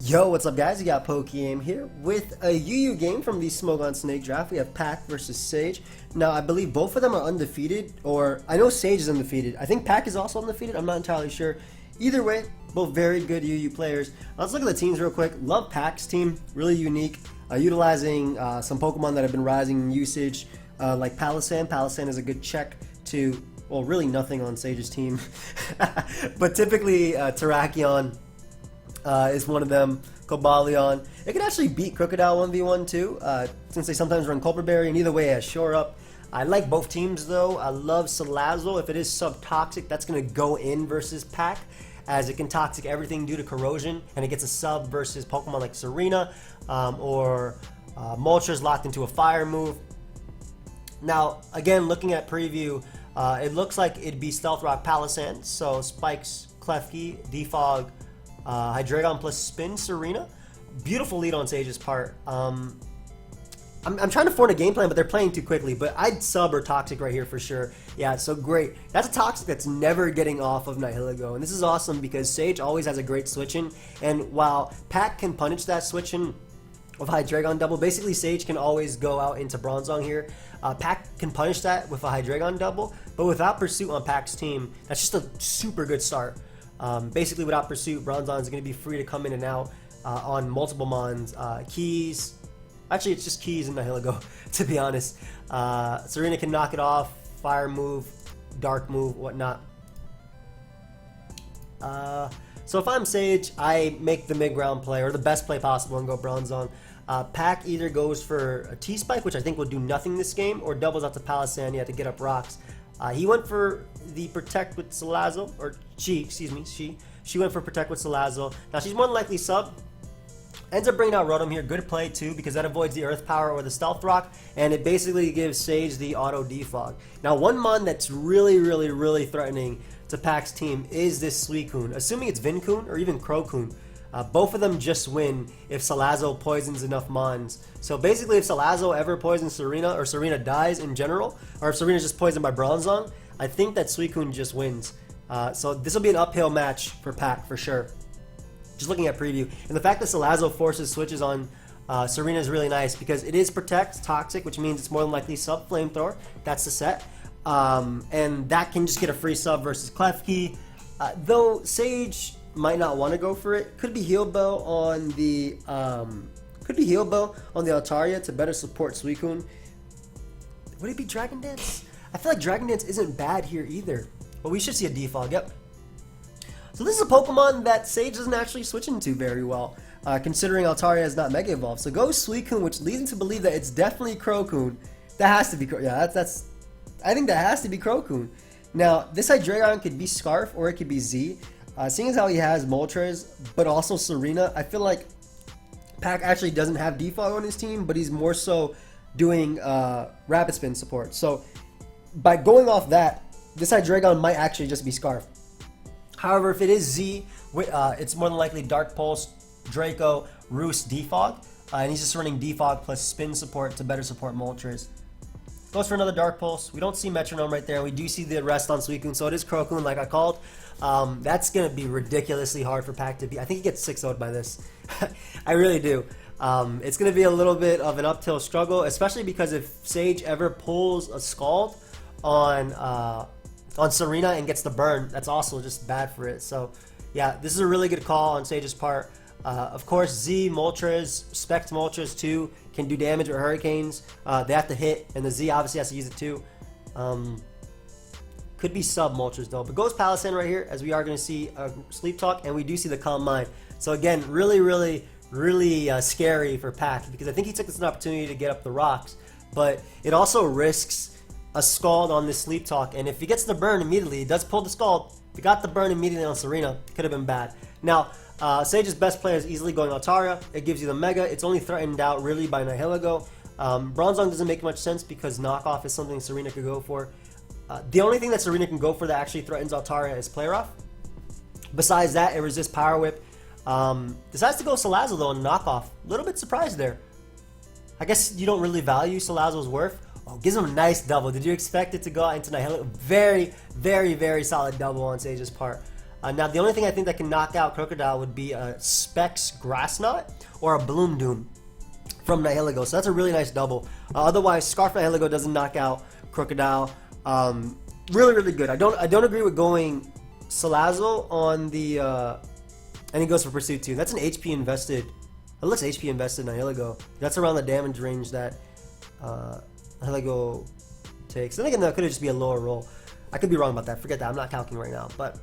Yo, what's up guys? You got PokeaimMD here with a UU game from the Smogon Snake Draft. We have Pak versus Sage. Now, I believe both of them are undefeated, or I know Sage is undefeated. I think Pak is also undefeated. I'm not entirely sure. Either way, both very good UU players. Let's look at the teams real quick. Love Pak's team, really unique, utilizing some Pokemon that have been rising in usage, like Palossand. Palossand is a good check to, well, really nothing on Sage's team. But typically, Terrakion is one of them. Cobalion. It can actually beat Crocodile 1v1 too, since they sometimes run Culper Berry, and either way, I shore up. I like both teams though. I love Salazzle. If it is sub-toxic, that's going to go in versus Pak, as it can toxic everything due to corrosion, and it gets a sub versus Pokemon like Serena, or Moltres locked into a fire move. Now, again, looking at preview, it looks like it'd be Stealth Rock Palossand, so Spikes, Klefki, Defog, Hydreigon plus Spin Serena. Beautiful lead on Sage's part. I'm trying to form a game plan, but they're playing too quickly. But I'd sub or Toxic right here for sure. Yeah, so great. That's a Toxic that's never getting off of Nihilego. And this is awesome because Sage always has a great switch-in. And while Pak can punish that switch-in with Hydreigon double, basically Sage can always go out into Bronzong here. Pak can punish that with a Hydreigon double, but without Pursuit on Pak's team, that's just a super good start. Basically, without Pursuit, Bronzong is going to be free to come in and out on multiple mons. Keys, actually, it's just Keys in Nihilego, to be honest. Serena can knock it off, Fire move, Dark move, whatnot. So if I'm Sage, I make the mid-ground play, or the best play possible, and go Bronzong. Pak either goes for a T-Spike, which I think will do nothing this game, or doubles out to Palossand. You have to get up rocks. He went for the Protect with Salazzle, or she went for Protect with Salazzle. Now she's more than likely sub. Ends up bringing out Rotom here. Good play too, because that avoids the Earth Power or the Stealth Rock, and it basically gives Sage the auto defog. Now one mon that's really threatening to Pak's team is this Suicune. Assuming it's Vincoon or even Crowcoon. Both of them just win if Salazzle poisons enough mons. So basically, if Salazzle ever poisons Serena, or Serena dies in general, or if Serena's just poisoned by Bronzong, I think that Suicune just wins. So this will be an uphill match for Pak for sure. Just looking at preview. And the fact that Salazzle forces switches on Serena is really nice, because it is Protect, Toxic, which means it's more than likely sub Flamethrower. That's the set. And that can just get a free sub versus Klefki. Though Sage might not want to go for it. Could be Heal Bell on the Altaria to better support Suicune. Would it be Dragon Dance? I feel like Dragon Dance isn't bad here either. But we should see a defog, yep. So this is a Pokemon that Sage doesn't actually switch into very well, considering Altaria is not Mega Evolved. So go Suicune, which leads me to believe that it's definitely Crowcoon. That has to be, yeah, I think that has to be Crowcoon. Now, this Hydreigon could be Scarf or it could be Z. Seeing as how he has Moltres, but also Serena, I feel like Pak actually doesn't have defog on his team, but he's more so doing Rapid Spin support. So by going off that, this Hydreigon might actually just be Scarf. However, if it is Z, it's more than likely Dark Pulse, Draco, Roost, defog, and he's just running defog plus Spin support to better support Moltres. Goes for another Dark Pulse. We don't see Metronome right there. We do see the rest on Suicune, so it is Crowcoon like I called. That's going to be ridiculously hard for Pak to beat. I think he gets 6-0'd by this. I really do. It's going to be a little bit of an uphill struggle, especially because if Sage ever pulls a Scald on Serena and gets the burn, that's also just bad for it. So yeah, this is a really good call on Sage's part. Of course, Z, Moltres, Spect Moltres too, can do damage with Hurricanes. They have to hit, and the Z obviously has to use it too. Could be sub Moltres though, but goes Palossand right here, as we are going to see Sleep Talk, and we do see the Calm Mind. So again, really scary for Pak, because I think he took this as an opportunity to get up the rocks, but it also risks a Scald on this Sleep Talk, and if he gets the burn immediately, he does pull the Scald. If he got the burn immediately on Serena, it could have been bad. Now, Sage's best player is easily going Altaria. It gives you the Mega. It's only threatened out really by Nihilego. Bronzong doesn't make much sense because knockoff is something Serena could go for. The only thing that Serena can go for that actually threatens Altaria is Play Rough. Besides that, it resists Power Whip. Decides to go Salazzle though and knockoff. A little bit surprised there. I guess you don't really value Salazzle's worth. Oh, gives him a nice double. Did you expect it to go out into Nihilego? Very solid double on Sage's part. Now, the only thing I think that can knock out Crocodile would be a Specs Grass Knot or a Bloom Doom from Nihilego. So that's a really nice double. Otherwise, Scarf Nihilego doesn't knock out Crocodile. Really, really good. I don't agree with going Salazzle on the and he goes for Pursuit too. That's an HP invested. It looks HP invested Nihilego. That's around the damage range that Nihilego takes. Then again, that could just be a lower roll. I could be wrong about that. Forget that. I'm not calculating right now. But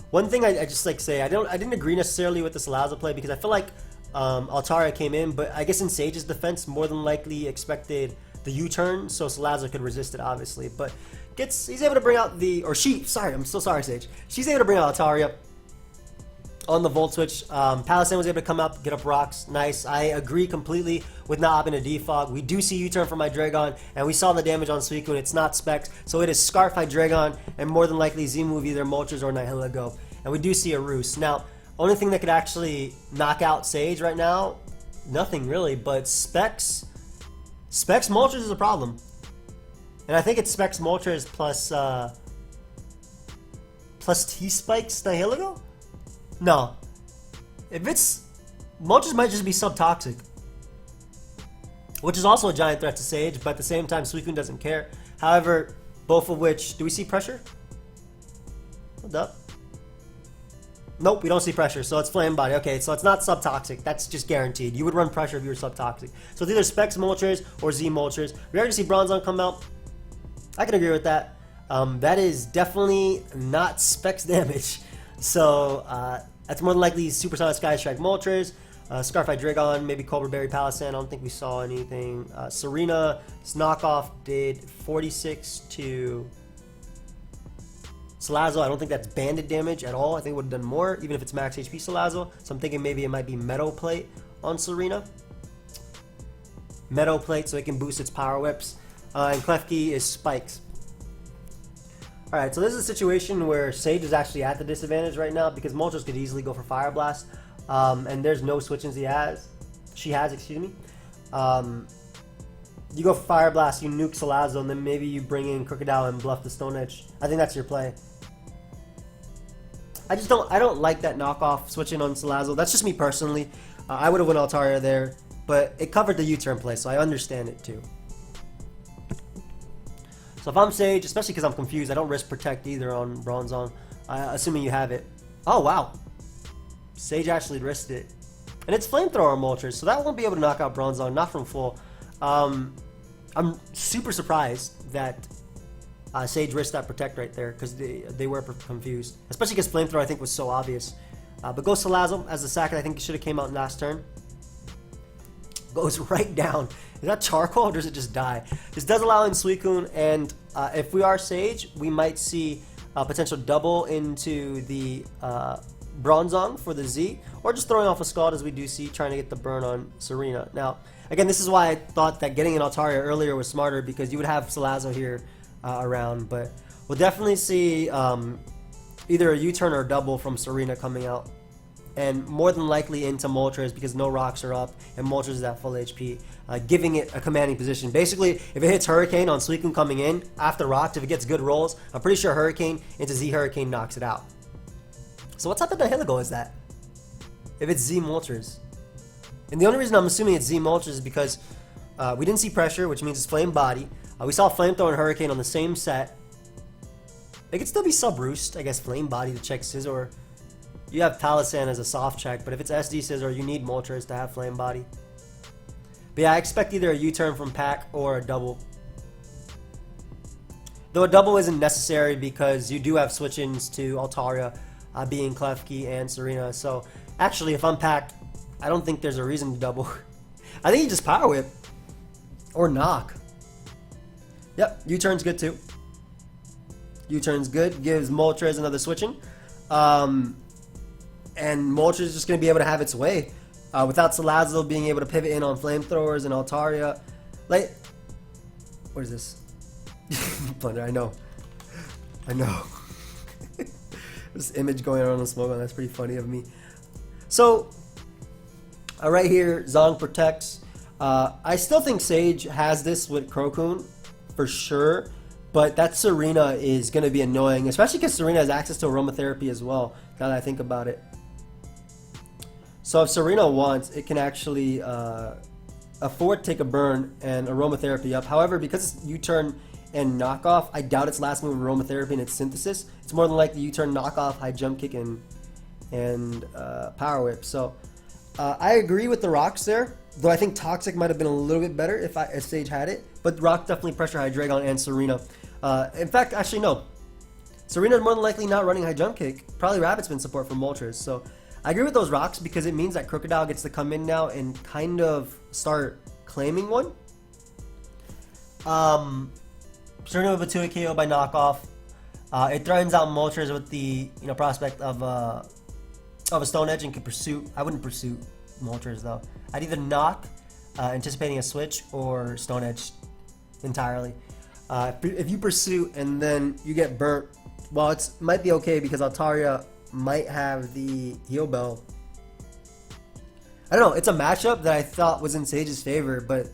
one thing I just like say, I didn't agree necessarily with the Salazzle play because I feel like Altaria came in, but I guess in Sage's defense, more than likely expected the U-turn, so Salazzle could resist it, obviously. But he's able to bring out I'm so sorry, Sage. She's able to bring out Altaria on the Volt Switch. Palisand was able to come up, get up rocks. Nice. I agree completely with not opting a Defog. We do see U-turn from Hydreigon, and we saw the damage on Suicune. It's not Specs, so it is Scarf Hydreigon, and more than likely Z-move either Moltres or Nihilego. And we do see a Roost. Now, only thing that could actually knock out Sage right now, nothing really, but Specs Moltres is a problem. And I think it's Specs Moltres plus T-Spikes Nihilego? No. If it's... Moltres might just be sub-toxic. Which is also a giant threat to Sage, but at the same time, Suicune doesn't care. However, both of which... Do we see pressure? Hold up. Nope, we don't see pressure, so it's Flame Body. Okay, so it's not sub-toxic. That's just guaranteed. You would run pressure if you were sub-toxic. So it's either Specs Moltres or Z Moltres. We already see Bronzong come out. I can agree with that. That is definitely not Specs damage. So that's more than likely Supersonic Sky Strike Moltres. Scarf Hydreigon, maybe Cobra Berry Palisand. I don't think we saw anything. Serena's knockoff did 46 to... Salazzle, I don't think that's banded damage at all. I think it would have done more, even if it's max HP Salazzle. So I'm thinking maybe it might be Meadow Plate on Serena. Meadow Plate so it can boost its Power Whips. And Klefki is Spikes. Alright, so this is a situation where Sage is actually at the disadvantage right now because Moltres could easily go for Fire Blast. And there's no switch-ins she has, excuse me. You go for Fire Blast, you nuke Salazzle, and then maybe you bring in Crocodile and bluff the Stone Edge. I think that's your play. I don't like that knockoff switching on Salazzle. That's just me personally. I would have went Altaria there, but it covered the U-turn play, so I understand it too. So if I'm Sage, especially because I'm confused, I don't risk Protect either on Bronzong, assuming you have it. Oh, wow. Sage actually risked it. And it's Flamethrower Moltres, so that won't be able to knock out Bronzong, not from full. I'm super surprised that Sage risked that Protect right there because they were confused. Especially because Flamethrower, I think, was so obvious. But go Salazzle as the sack, I think should have came out last turn. Goes right down. Is that Charcoal or does it just die? This does allow in Suicune, and if we are Sage, we might see a potential double into the Bronzong for the Z, or just throwing off a Scald as we do see, trying to get the burn on Serena. Now, again, this is why I thought that getting an Altaria earlier was smarter, because you would have Salazzle here around, but we'll definitely see either a U-turn or a double from Serena coming out, and more than likely into Moltres because no rocks are up and Moltres is at full HP, giving it a commanding position. Basically, if it hits Hurricane on Suicune coming in after rocks, if it gets good rolls, I'm pretty sure Hurricane into Z Hurricane knocks it out. So what type of Nihilego is that? If it's Z Moltres. And the only reason I'm assuming it's Z Moltres is because we didn't see pressure, which means it's Flame Body. We saw Flamethrower and Hurricane on the same set. It could still be Sub-Roost, I guess Flame Body to check Scizor. You have Palisand as a soft check, but if it's SD Scizor, you need Moltres to have Flame Body. But yeah, I expect either a U-turn from Pak or a double. Though a double isn't necessary because you do have switch-ins to Altaria, being Klefki and Serena. So actually, if I'm Pak, I don't think there's a reason to double. I think you just Power Whip. Or Knock. Yep, U-turn's good too. U-turn's good. Gives Moltres another switch-in. And Moltres is just going to be able to have its way. Without Salazzle being able to pivot in on Flamethrowers and Altaria. Like, what is this? Plunder, I know. I know. This image going on Smogon, that's pretty funny of me. So, right here, Zong protects. I still think Sage has this with Crocune, for sure. But that Serena is going to be annoying, especially because Serena has access to aromatherapy as well, now that I think about it. So if Serena wants, it can actually afford to take a burn and aromatherapy up. However, because it's U-turn and knockoff, I doubt its last move aromatherapy and its synthesis. It's more than likely U-turn, knockoff, high jump kick, and power whip. So I agree with the rocks there, though I think Toxic might have been a little bit better if Sage had it. But Rock definitely pressure Hydreigon and Serena. In fact, actually no. Serena's more than likely not running high jump kick. Probably Rapid Spin support from Moltres. So I agree with those rocks because it means that Crocodile gets to come in now and kind of start claiming one. Serena with a 2-hit KO by knockoff. It threatens out Moltres with the prospect of a Stone Edge and can pursue. I wouldn't pursue Moltres though. I'd either knock, anticipating a switch, or Stone Edge entirely. If you pursue and then you get burnt, well, it might be okay because Altaria might have the Heal Bell. I don't know. It's a matchup that I thought was in Sage's favor, but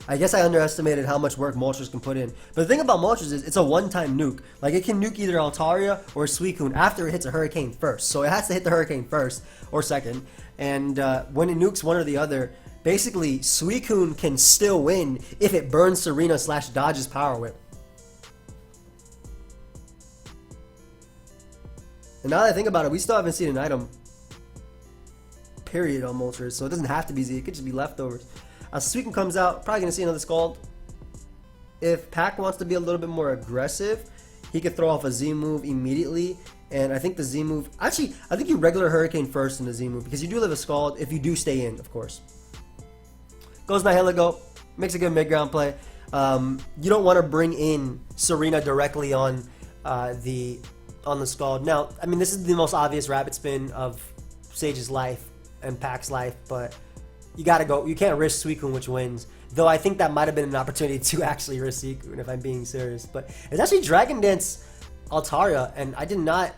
I guess I underestimated how much work Moltres can put in. But the thing about Moltres is it's a one-time nuke. Like, it can nuke either Altaria or Suicune after it hits a Hurricane first. So it has to hit the Hurricane first or second. And when it nukes one or the other, basically Suicune can still win if it burns Serena / dodges Power Whip. And now that I think about it, we still haven't seen an item, period, on Moltres. So it doesn't have to be Z. It could just be leftovers. Suicune comes out, probably going to see another Scald. If Pak wants to be a little bit more aggressive, he could throw off a Z move immediately. And I think the Z move... Actually, I think you regular Hurricane first in the Z move, because you do live a Scald if you do stay in, of course. Goes Nihilego, makes a good mid-ground play. You don't want to bring in Serena directly on the Scald. Now, I mean, this is the most obvious Rapid Spin of Sage's life and Pak's life, but you gotta go. You can't risk Suicune, which wins. Though I think that might have been an opportunity to actually risk Suicune, if I'm being serious. But it's actually Dragon Dance Altaria, and I did not...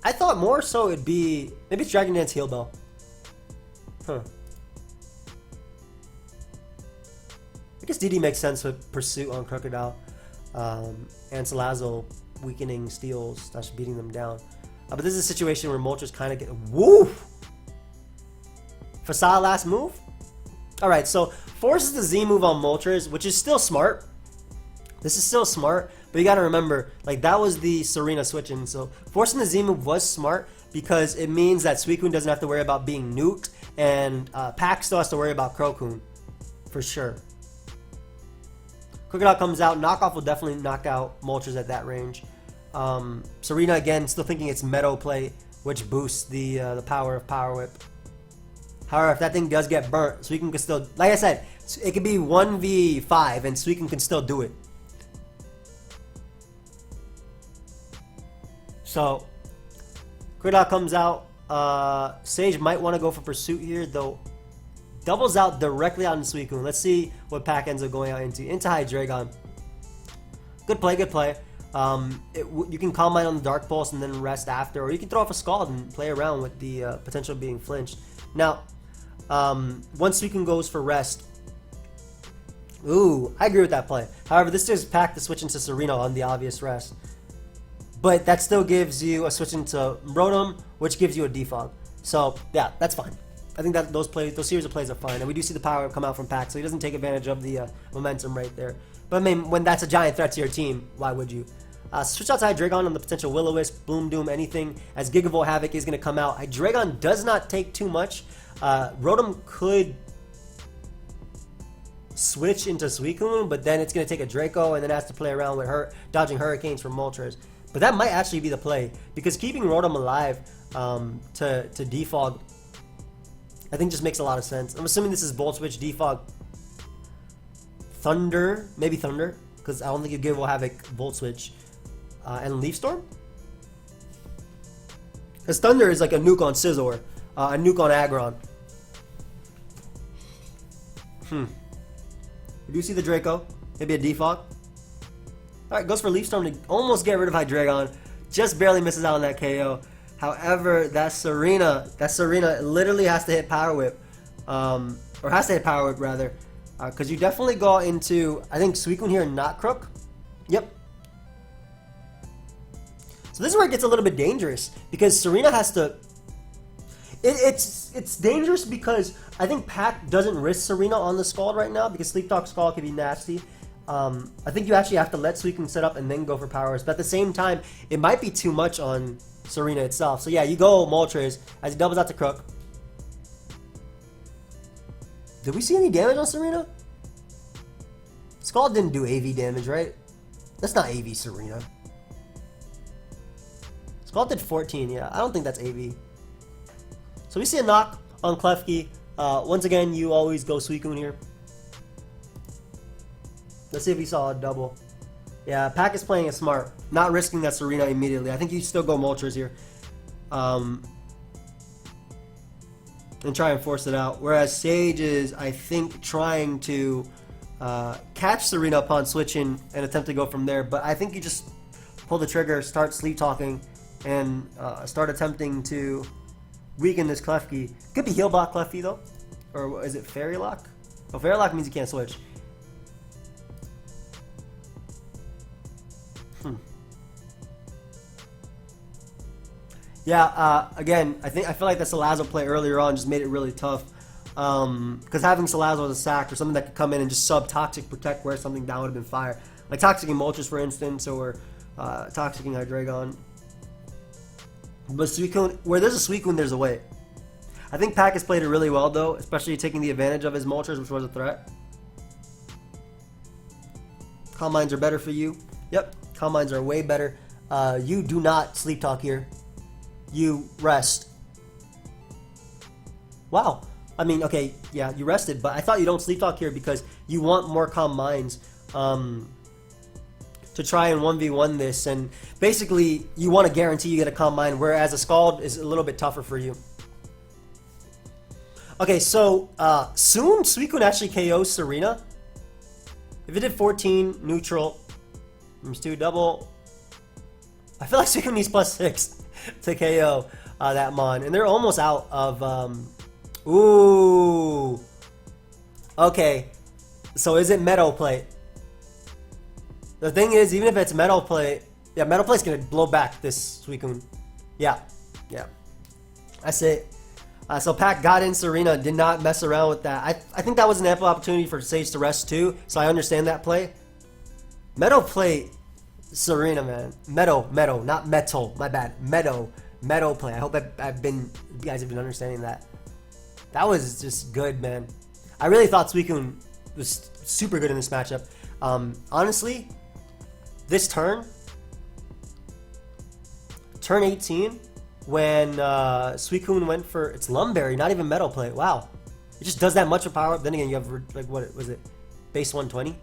I thought more so it'd be... Maybe it's Dragon Dance Heal Bell. Huh. I guess DD makes sense with Pursuit on Crocodile. And Salazzle weakening steals, that's beating them down. But this is a situation where Moltres kind of get... Woo! Facade last move? Alright, so forces the Z move on Moltres, which is still smart. This is still smart, but you gotta remember, like, that was the Serena switch-in, so forcing the Z move was smart because it means that Suicune doesn't have to worry about being nuked, and Pak still has to worry about Crocune, for sure. Crocodile comes out. Knockoff will definitely knock out Moltres at that range. Serena, again, still thinking it's Meadow play, which boosts the power of Power Whip. However, if that thing does get burnt, Suicune can still... Like I said, it could be 1v5, and Suicune can still do it. So, Crocodile comes out. Sage might want to go for Pursuit here, though. Doubles out directly out in Suicune. Let's see what Pak ends up going out into. Into Hydreigon. Good play, good play. You can Calm Mind on the Dark Pulse and then rest after, or you can throw off a Scald and play around with the potential of being flinched. Now, once Suicune goes for rest, ooh, I agree with that play. However, this gives Pak to switch into Serena on the obvious rest. But that still gives you a switch into Rotom, which gives you a defog. So, yeah, that's fine. I think that those series of plays are fine. And we do see the power come out from Pak, so he doesn't take advantage of the momentum right there. But I mean, when that's a giant threat to your team, why would you? Switch out to Hydreigon on the potential Will-O-Wisp, Boom Doom, anything, as Gigavolt Havoc is going to come out. Hydreigon does not take too much. Rotom could switch into Suicune, but then it's going to take a Draco, and then has to play around with her, dodging Hurricanes from Moltres. But that might actually be the play, because keeping Rotom alive to defog, I think just makes a lot of sense. I'm assuming this is Volt Switch, defog, Thunder, maybe Thunder, because I don't think you give Havoc Volt Switch, and Leaf Storm? Because Thunder is like a nuke on Scizor, a nuke on Aggron. We do see the Draco, maybe a defog. Alright, goes for Leaf Storm to almost get rid of Hydreigon. Just barely misses out on that KO. However, that Serena literally has to hit Power Whip. Or has to hit Power Whip, rather. Because you definitely go into, I think, Suicune here and not Crook. Yep. So this is where it gets a little bit dangerous, because Serena has to... It's dangerous because I think Pak doesn't risk Serena on the Scald right now, because Sleep Talk Scald can be nasty. I think you actually have to let Suicune set up and then go for powers. But at the same time, it might be too much on Serena itself. So yeah, you go Moltres as he doubles out to Crook. Did we see any damage on Serena? Scald didn't do AV damage, right? That's not AV Serena. Scald did 14, yeah. I don't think that's AV. So we see a knock on Klefki. Once again, you always go Suicune here. Let's see if we saw a double. Yeah, Pak is playing it smart. Not risking that Serena immediately. I think you still go Moltres here. And try and force it out. Whereas Sage is, I think, trying to catch Serena upon switching and attempt to go from there. But I think you just pull the trigger, start sleep talking, and start attempting to weaken this Klefki. Could be heal block Klefki though. Or is it Fairy Lock? Oh, Fairy Lock means you can't switch. Yeah, again, I feel like the Salazzle play earlier on just made it really tough. Because having Salazzle as a sack or something that could come in and just sub Toxic Protect where something down would have been fire. Like Toxicing Moltres, for instance, or Toxicing Hydreigon. But Suicune, where there's a Suicune, there's a way. I think Pak has played it really well, though, especially taking the advantage of his Moltres, which was a threat. Calm Minds are better for you. Yep, Calm Minds are way better. You do not Sleep Talk here. You rest. Wow. I mean, okay, yeah, you rested, but I thought you don't Sleep Talk here because you want more Calm Minds to try and 1v1 this, and basically you want to guarantee you get a Calm Mind, whereas a Scald is a little bit tougher for you. Okay, so soon Suicune actually KOs Serena. If it did 14, neutral, times 2 double. I feel like Suicune needs +6 to KO that Mon, and they're almost out of ooh. Okay, so is it Metal Plate? The thing is, even if it's Metal Plate, yeah, Metal Plate's gonna blow back this Suicune. Yeah, that's it. So Pak got in Serena, did not mess around with that. I think that was an ample opportunity for Sage to rest too, so I understand that play. Metal Plate Serena, man. Metal, not metal. My bad. Metal play. I hope you guys have been understanding that. That was just good, man. I really thought Suicune was super good in this matchup. Honestly, this turn 18, when Suicune went for its Lumberry, not even Metal Plate. Wow, it just does that much of power up. Then again, you have like, what was it, base 120?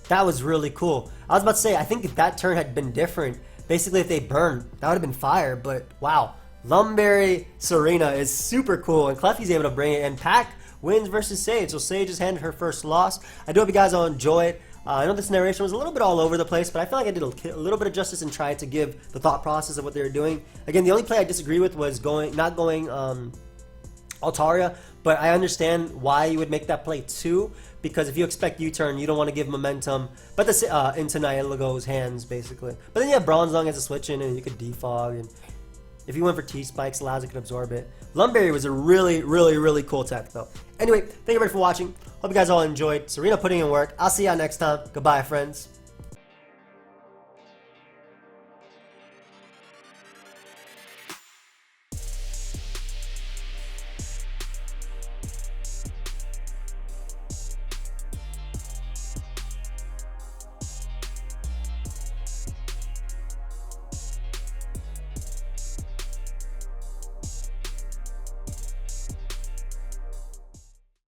That was really cool. I was about to say, I think if that turn had been different, basically if they burned, that would have been fire. But wow, Lumberry Serena is super cool, and Klefki's able to bring it, and Pak wins versus Sage. So Sage has handed her first loss. I do hope you guys all enjoyed. I know this narration was a little bit all over the place, but I feel like I did a little bit of justice and tried to give the thought process of what they were doing. Again, the only play I disagree with was not going Altaria, but I understand why you would make that play too, because if you expect U-turn, you don't want to give momentum, but into Nihilago's hands, basically. But then you have Bronzong as a switch in, and you could defog, and if you went for T-Spikes, Salazzle could absorb it. Lumberry was a really cool tech, though. Anyway, thank you everybody for watching. Hope you guys all enjoyed. Serena putting in work. I'll see y'all next time. Goodbye, friends.